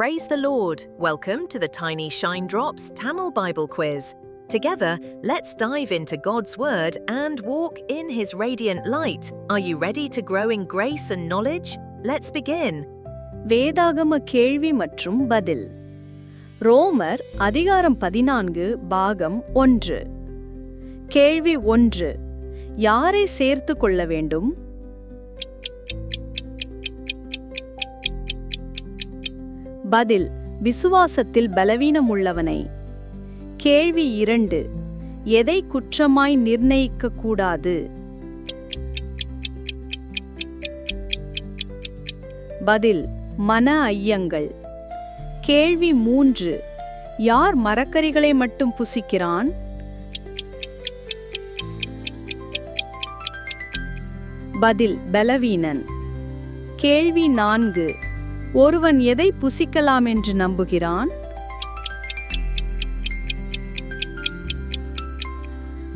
Praise the Lord! Welcome to the Tiny Shine Drops Tamil Bible Quiz. Together, let's dive into God's Word and walk in His radiant light. Are you ready to grow in grace and knowledge? Let's begin. வேதாகம கேள்வி மற்றும் பதில். ரோமர் அதிகாரம் 14 பாகம் 1. கேள்வி 1. யாரை சேர்த்து கொள்ள வேண்டும்? பதில்: விசுவாசத்தில் பலவீனமுள்ளவனை. கேள்வி 2. எதை குற்றமாய் நிர்ணயிக்க கூடாது? பதில்: மன ஐயங்கள். கேள்வி 3. யார் மரக்கறிகளை மட்டும் புசிக்கிறான்? பதில்: பலவீனன். கேள்வி 4. ஒருவன் எதை புசிக்கலாம் என்று நம்புகிறான்?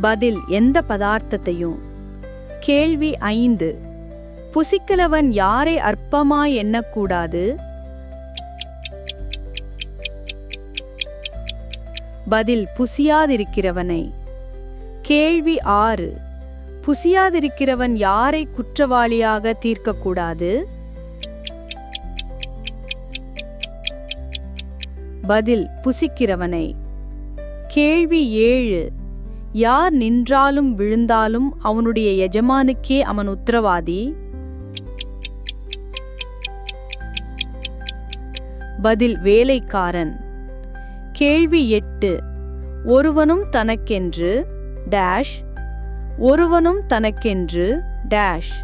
பதில்: எந்த பதார்த்தத்தையும். கேள்வி 5. புசிக்கிறவன் யாரை அற்பமாய் எண்ணக்கூடாது? பதில்: புசியாதிருக்கிறவனை. கேள்வி 6. புசியாதிருக்கிறவன் யாரை குற்றவாளியாக தீர்க்கக்கூடாது? பதில்: புசிக்கிறவனை. கேள்வி 7. யார் நின்றாலும் விழுந்தாலும் அவனுடைய எஜமானுக்கே அவன் உத்தரவாதி? பதில்: வேலைக்காரன். கேள்வி 8. ஒருவனும் தனக்கென்று டேஷ் ஒருவனும் தனக்கென்று டேஷ்.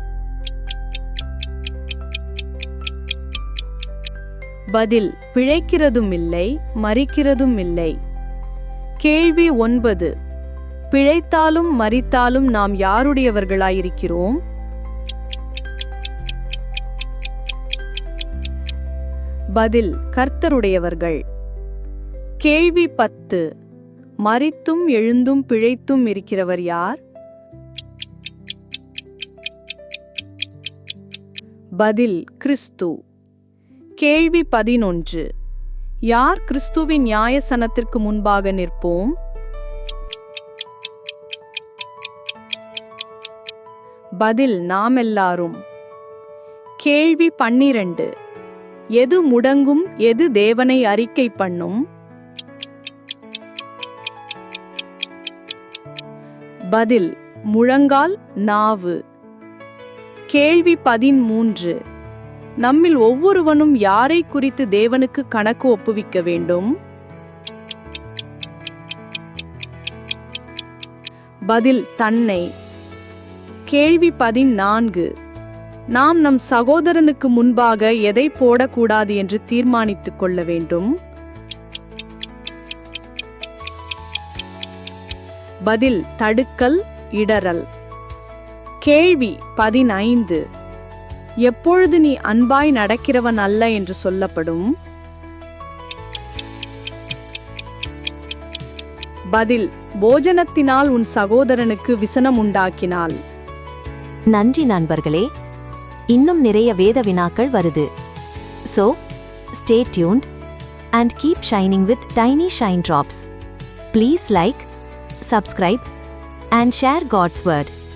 பதில்: பிழைக்கிறதும் இல்லை, மரிக்கிறதும் இல்லை. கேள்வி 9. பிழைத்தாலும் மரித்தாலும் நாம் யாருடையவர்களாயிருக்கிறோம்? பதில்: கர்த்தருடையவர்கள். கேள்வி 10. மரித்தும் எழுந்தும் பிழைத்தும் இருக்கிறவர் யார்? பதில்: கிறிஸ்து. கேள்வி 11. யார் கிறிஸ்துவின் நியாயசனத்திற்கு முன்பாக நிற்போம்? பதில்: நாமெல்லாரும். கேள்வி 12. எது முடங்கும், எது தேவனை அறிக்கை பண்ணும்? பதில்: முழங்கால், நாவு. கேள்வி 13. நம்மில் ஒவ்வொருவனும் யாரை குறித்து தேவனுக்கு கணக்கு ஒப்புவிக்க வேண்டும்? பதில்: தன்னை. கேள்வி 14. நாம் நம் சகோதரனுக்கு முன்பாக எதை போடக்கூடாது என்று தீர்மானித்துக் கொள்ள வேண்டும்? பதில்: தடுக்கல், இடறல். கேள்வி 15. எப்பொழுது நீ அன்பாய் நடக்கிறவன் அல்ல என்று சொல்லப்படும்? பதில்: போஜனத்தினால் உன் சகோதரனுக்கு விசனம் உண்டாக்கினால். நன்றி நண்பர்களே, இன்னும் நிறைய வேத வினாக்கள் வருது. So, stay tuned and keep shining with Tiny Shine Drops. Please like, subscribe and share God's Word.